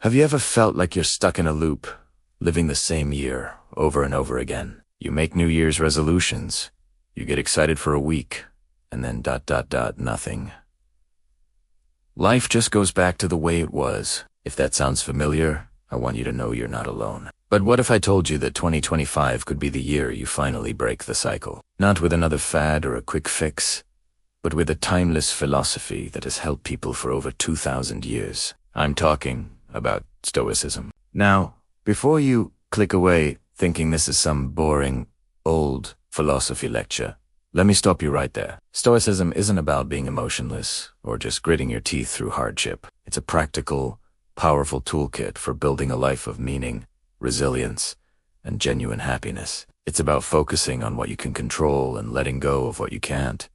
Have you ever felt like you're stuck in a loop, living the same year over and over again? You make New Year's resolutions, you get excited for a week, and then nothing. Life just goes back to the way it was. If that sounds familiar, I want you to know you're not alone. But what if I told you that 2025 could be the year you finally break the cycle? Not with another fad or a quick fix, but with a timeless philosophy that has helped people for over 2,000 years. I'm talking about Stoicism. Now, before you click away thinking this is some boring, old philosophy lecture, let me stop you right there. Stoicism isn't about being emotionless or just gritting your teeth through hardship. It's a practical, powerful toolkit for building a life of meaning, resilience, and genuine happiness. It's about focusing on what you can control and letting go of what you can't.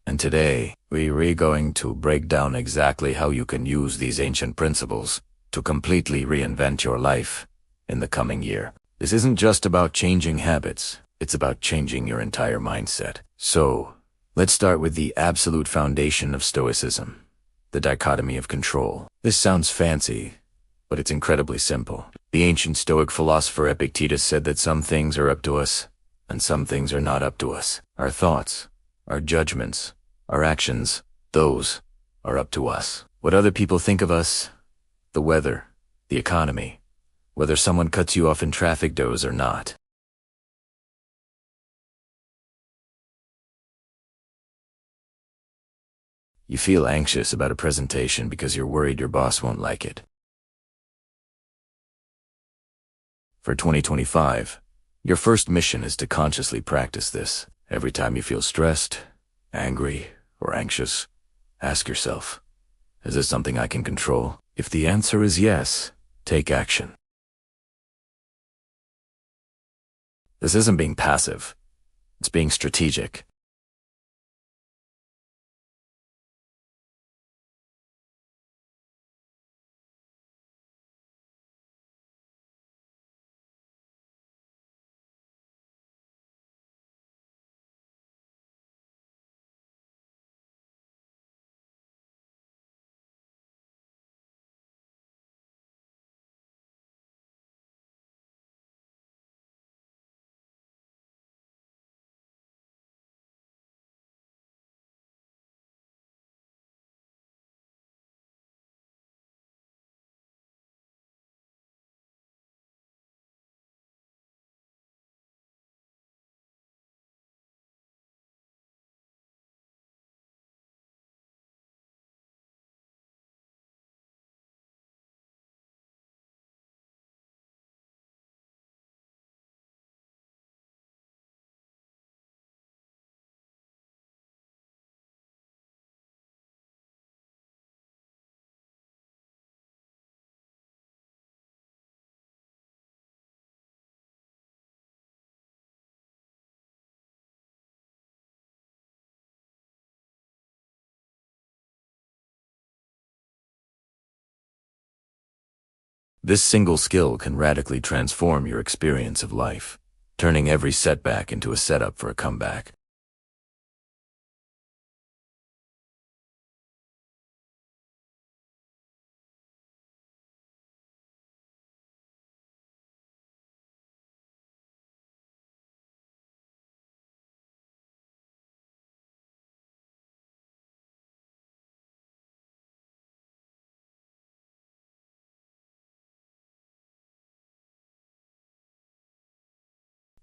And today, we're going to break down exactly how you can use these ancient principles to completely reinvent your life in the coming year. This isn't just about changing habits, it's about changing your entire mindset. So, let's start with the absolute foundation of Stoicism, the dichotomy of control. This sounds fancy, but it's incredibly simple. The ancient Stoic philosopher Epictetus said that some things are up to us, and some things are not up to us. Our thoughts, our judgments, our actions, those are up to us. What other people think of us, the weather, the economy, whether someone cuts you off in traffic does or not. You feel anxious about a presentation because you're worried your boss won't like it. For 2025, your first mission is to consciously practice this. Every time you feel stressed, angry, or anxious, ask yourself, is this something I can control? If the answer is yes, take action. This isn't being passive, it's being strategic. This single skill can radically transform your experience of life, turning every setback into a setup for a comeback.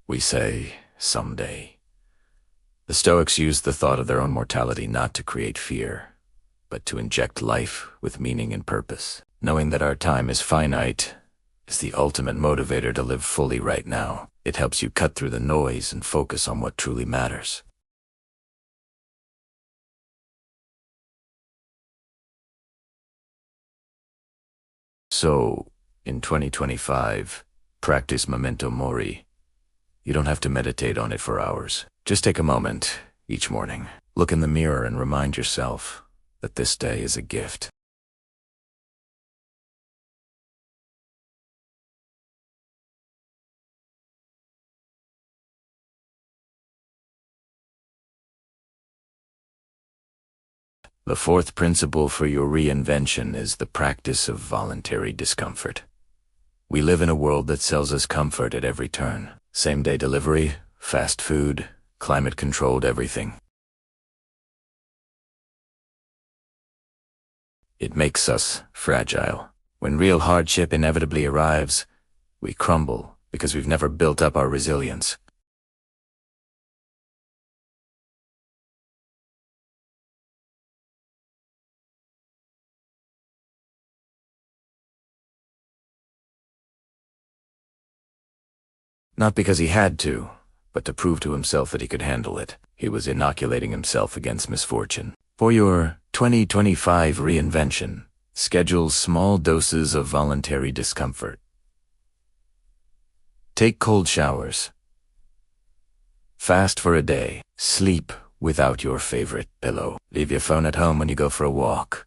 We say, someday. The Stoics used the thought of their own mortality not to create fear, but to inject life with meaning and purpose. Knowing that our time is finite is the ultimate motivator to live fully right now. It helps you cut through the noise and focus on what truly matters. So, in 2025, practice memento mori. You don't have to meditate on it for hours. Just take a moment each morning. Look in the mirror and remind yourself that this day is a gift. The fourth principle for your reinvention is the practice of voluntary discomfort. We live in a world that sells us comfort at every turn. Same-day delivery, fast food, climate-controlled everything. It makes us fragile. When real hardship inevitably arrives, we crumble because we've never built up our resilience. Not because he had to, but to prove to himself that he could handle it. He was inoculating himself against misfortune. For your 2025 reinvention, schedule small doses of voluntary discomfort. Take cold showers. Fast for a day. Sleep without your favorite pillow. Leave your phone at home when you go for a walk.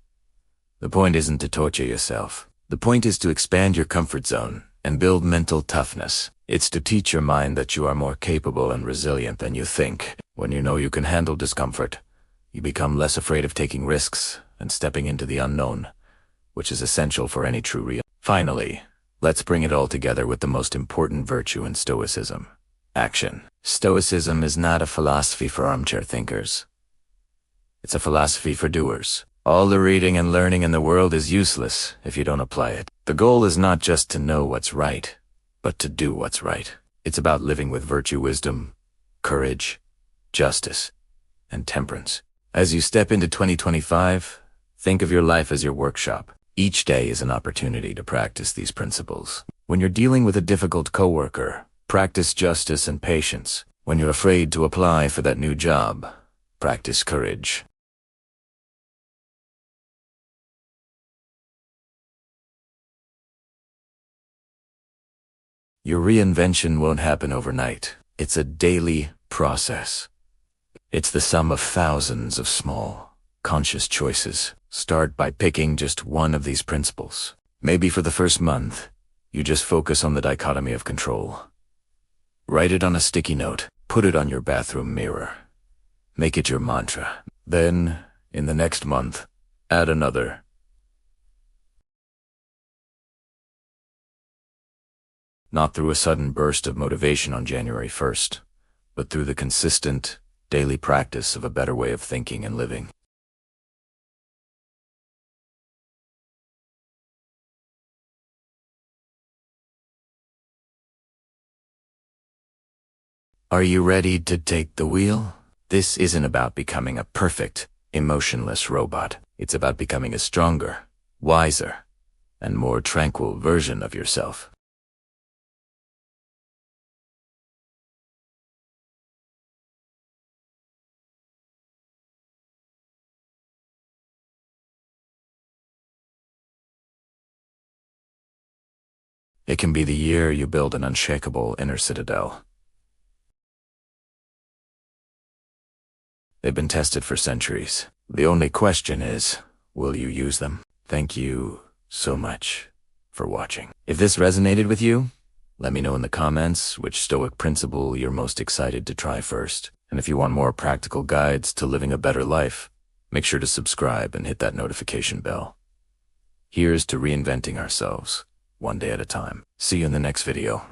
The point isn't to torture yourself. The point is to expand your comfort zone and build mental toughness. It's to teach your mind that you are more capable and resilient than you think. When you know you can handle discomfort, you become less afraid of taking risks and stepping into the unknown, which is essential for any true real. Finally, let's bring it all together with the most important virtue in Stoicism: action. Stoicism is not a philosophy for armchair thinkers. It's a philosophy for doers. All the reading and learning in the world is useless if you don't apply it. The goal is not just to know what's right, but to do what's right. It's about living with virtue, wisdom, courage, justice, and temperance. As you step into 2025, think of your life as your workshop. Each day is an opportunity to practice these principles. When you're dealing with a difficult coworker, practice justice and patience. When you're afraid to apply for that new job, practice courage. Your reinvention won't happen overnight. It's a daily process. It's the sum of thousands of small, conscious choices. Start by picking just one of these principles. Maybe for the first month, you just focus on the dichotomy of control. Write it on a sticky note. Put it on your bathroom mirror. Make it your mantra. Then, in the next month, add another. Not through a sudden burst of motivation on January 1st, but through the consistent, daily practice of a better way of thinking and living. Are you ready to take the wheel? This isn't about becoming a perfect, emotionless robot. It's about becoming a stronger, wiser, and more tranquil version of yourself. It can be the year you build an unshakable inner citadel. They've been tested for centuries. The only question is, will you use them? Thank you so much for watching. If this resonated with you, let me know in the comments which Stoic principle you're most excited to try first. And if you want more practical guides to living a better life, make sure to subscribe and hit that notification bell. Here's to reinventing ourselves, one day at a time. See you in the next video.